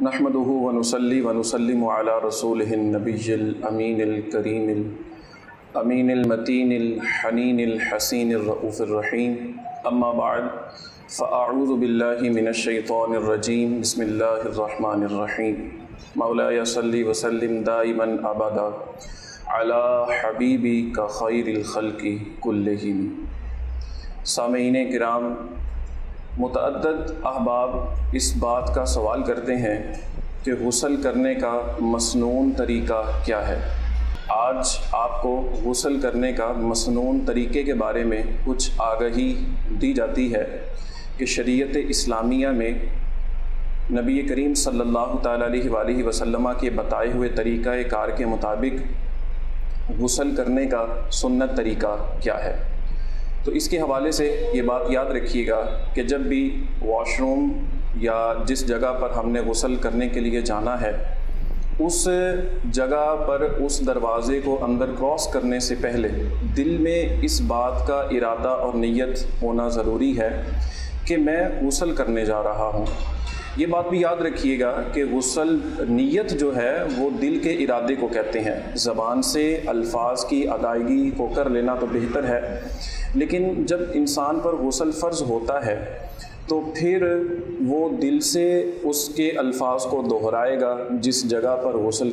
नहमदुहु व नुसल्ली व नुसल्लिमु अला रसूलिहिन नबिय्यिल अमीनिल करीमिल अमीनिल मतीनिल हनीनिल हसीनिर रऊफ़िर रहीम। अम्मा बाद फ़अऊज़ु बिल्लाहि मिनश शैतानिर रजीम। बिस्मिल्लाहिर रहमानिर रहीम। मौलाया सल्ली व सल्लिम दाइमन अबदा अला हबीबिका खैरिल खल्क़ि कुल्लिहिम। सामीईन किराम, मुतअद्दिद अहबाब इस बात का सवाल करते हैं कि गुस्ल करने का मसनून तरीक़ा क्या है। आज आपको गुस्ल करने का मसनून तरीक़े के बारे में कुछ आगाही दी जाती है कि शरीयत इस्लामिया में नबी करीम सल्लल्लाहु तआला अलैहि वसल्लम के बताए हुए तरीक़ा कार के मुताबिक गुस्ल करने का सुन्नत तरीक़ा क्या है। तो इसके हवाले से ये बात याद रखिएगा कि जब भी वॉशरूम या जिस जगह पर हमने गुस्ल करने के लिए जाना है, उस जगह पर उस दरवाज़े को अंदर क्रॉस करने से पहले दिल में इस बात का इरादा और नीयत होना ज़रूरी है कि मैं गुस्ल करने जा रहा हूँ। ये बात भी याद रखिएगा कि गुस्ल नीयत जो है वो दिल के इरादे को कहते हैं। ज़बान से अल्फाज की अदायगी को कर लेना तो बेहतर है, लेकिन जब इंसान पर गुस्ल फ़र्ज़ होता है तो फिर वो दिल से उसके अल्फाज को दोहराएगा जिस जगह पर गुस्ल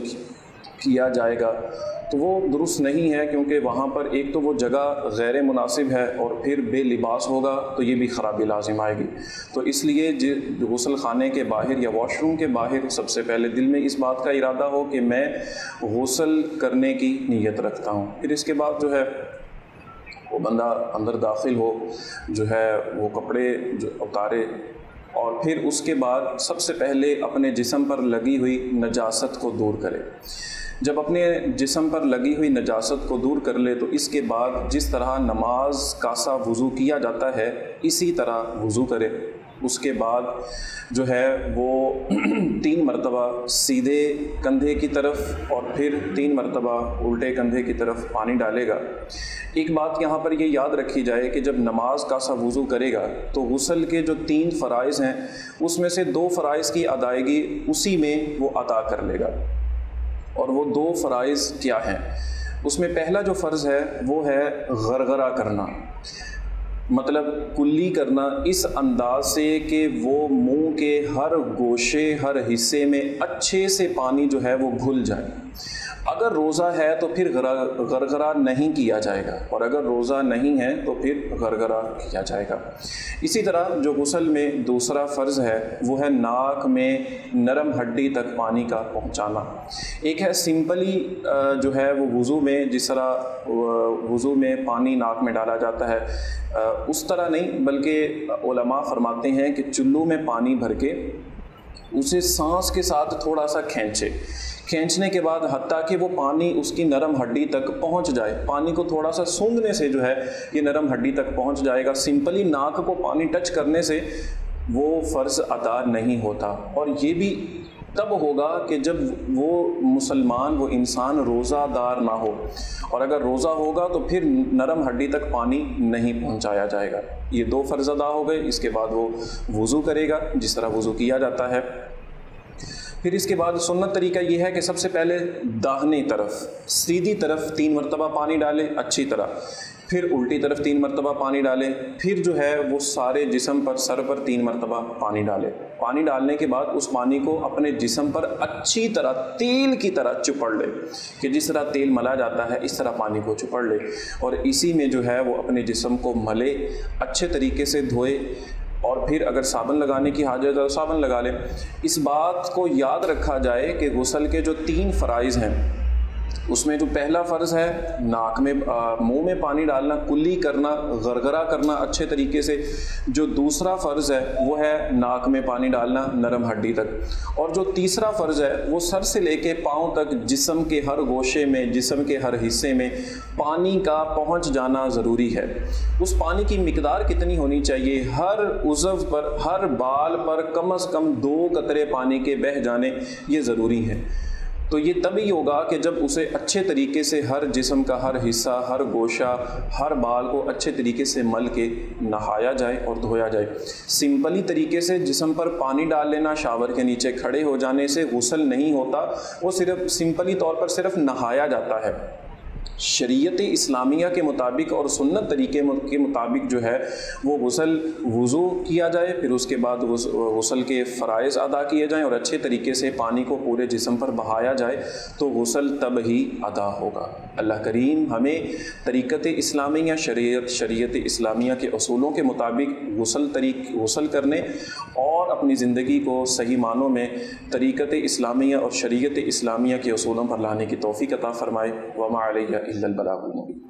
किया जाएगा, तो वो दुरुस्त नहीं है, क्योंकि वहाँ पर एक तो वो जगह गैर मुनासिब है और फिर बेलिबास होगा तो ये भी ख़राबी लाजिम आएगी। तो इसलिए गुस्ल खाने के बाहर या वॉशरूम के बाहर सबसे पहले दिल में इस बात का इरादा हो कि मैं गुस्ल करने की नीयत रखता हूँ। फिर इसके बाद जो है वो बंदा अंदर दाखिल हो, जो है वो कपड़े जो उतारे और फिर उसके बाद सबसे पहले अपने जिस्म पर लगी हुई नजासत को दूर करे। जब अपने जिस्म पर लगी हुई नजासत को दूर कर ले तो इसके बाद जिस तरह नमाज का सा वज़ू किया जाता है इसी तरह वज़ू करे। उसके बाद जो है वो 3 मरतबा सीधे कंधे की तरफ और फिर 3 मरतबा उल्टे कंधे की तरफ पानी डालेगा। एक बात यहाँ पर ये याद रखी जाए कि जब नमाज का सा वज़ू करेगा तो गुस्ल के जो 3 फ़राइज़ हैं उसमें से 2 फ़राइज़ की अदायगी उसी में वो अदा कर लेगा। और वो 2 फ़राइज़ क्या हैं? उसमें पहला जो फ़र्ज़ है वो है गरगरा करना, मतलब कुल्ली करना इस अंदाज से कि वो मुंह के हर गोशे हर हिस्से में अच्छे से पानी जो है वो घुल जाए। अगर रोज़ा है तो फिर गरगरा नहीं किया जाएगा, और अगर रोज़ा नहीं है तो फिर गरगरा किया जाएगा। इसी तरह जो गुस्ल में दूसरा फ़र्ज़ है वो है नाक में नरम हड्डी तक पानी का पहुंचाना। एक है सिंपली जो है वो वज़ू में जिस तरह वज़ू में पानी नाक में डाला जाता है उस तरह नहीं, बल्कि उलमा फरमाते हैं कि चुल्लू में पानी भर के उसे सांस के साथ थोड़ा सा खींचने के बाद हत्ता कि वो पानी उसकी नरम हड्डी तक पहुंच जाए। पानी को थोड़ा सा सूंघने से जो है ये नरम हड्डी तक पहुंच जाएगा। सिंपली नाक को पानी टच करने से वो फ़र्ज़ अदा नहीं होता, और ये भी तब होगा कि जब वो मुसलमान वो इंसान रोज़ादार ना हो, और अगर रोज़ा होगा तो फिर नरम हड्डी तक पानी नहीं पहुंचाया जाएगा। ये 2 फ़र्ज़ अदा हो गए। इसके बाद वो वज़ू करेगा जिस तरह वज़ू किया जाता है। फिर इसके बाद सुन्नत तरीका ये है कि सबसे पहले दाहिनी तरफ सीधी तरफ 3 मरतबा पानी डालें अच्छी तरह, फिर उल्टी तरफ 3 मरतबा पानी डालें, फिर जो है वो सारे जिस्म पर सर पर 3 मरतबा पानी डालें। पानी डालने के बाद उस पानी को अपने जिस्म पर अच्छी तरह तेल की तरह चुपड़ ले, कि जिस तरह तेल मला जाता है इस तरह पानी को चुपड़ ले, और इसी में जो है वो अपने जिस्म को मले, अच्छे तरीके से धोए, और फिर अगर साबुन लगाने की हाजत है तो साबुन लगा लें। इस बात को याद रखा जाए कि गुस्ल के जो 3 फ़राइज़ हैं उसमें जो पहला फ़र्ज़ है नाक में मुंह में पानी डालना, कुल्ली करना, गरगरा करना अच्छे तरीके से। जो दूसरा फ़र्ज़ है वो है नाक में पानी डालना नरम हड्डी तक, और जो तीसरा फ़र्ज़ है वो सर से लेके पाँव तक जिस्म के हर गोशे में जिस्म के हर हिस्से में पानी का पहुंच जाना ज़रूरी है। उस पानी की मिकदार कितनी होनी चाहिए? हर उज़व पर हर बाल पर कम से कम 2 कतरे पानी के बह जाने ये ज़रूरी है। تو یہ تبھی ہوگا کہ جب اسے اچھے طریقے سے ہر جسم کا ہر حصہ، ہر گوشہ، ہر بال کو اچھے طریقے سے مل کے نہایا جائے اور دھویا جائے۔ سمپلی طریقے سے جسم پر پانی ڈال لینا، شاور کے نیچے کھڑے ہو جانے سے غسل نہیں ہوتا، وہ صرف سمپلی طور پر صرف نہایا جاتا ہے۔ شریعت اسلامیہ کے مطابق اور سنت طریقے کے مطابق جو ہے وہ غسل وضو کیا جائے، پھر اس کے بعد غسل کے فرائض ادا کیے جائیں اور اچھے طریقے سے پانی کو پورے جسم پر بہایا جائے تو غسل تب ہی ادا ہوگا۔ اللہ کریم ہمیں طریقت اسلامیہ، شریعت اسلامیہ کے اصولوں کے مطابق غسل کرنے اور اپنی زندگی کو صحیح معنوں میں طریقت اسلامیہ اور شریعت اسلامیہ کے اصولوں پر لانے کی توفیق عطا فرمائے۔ وما علیہ الا البلاغ المبین۔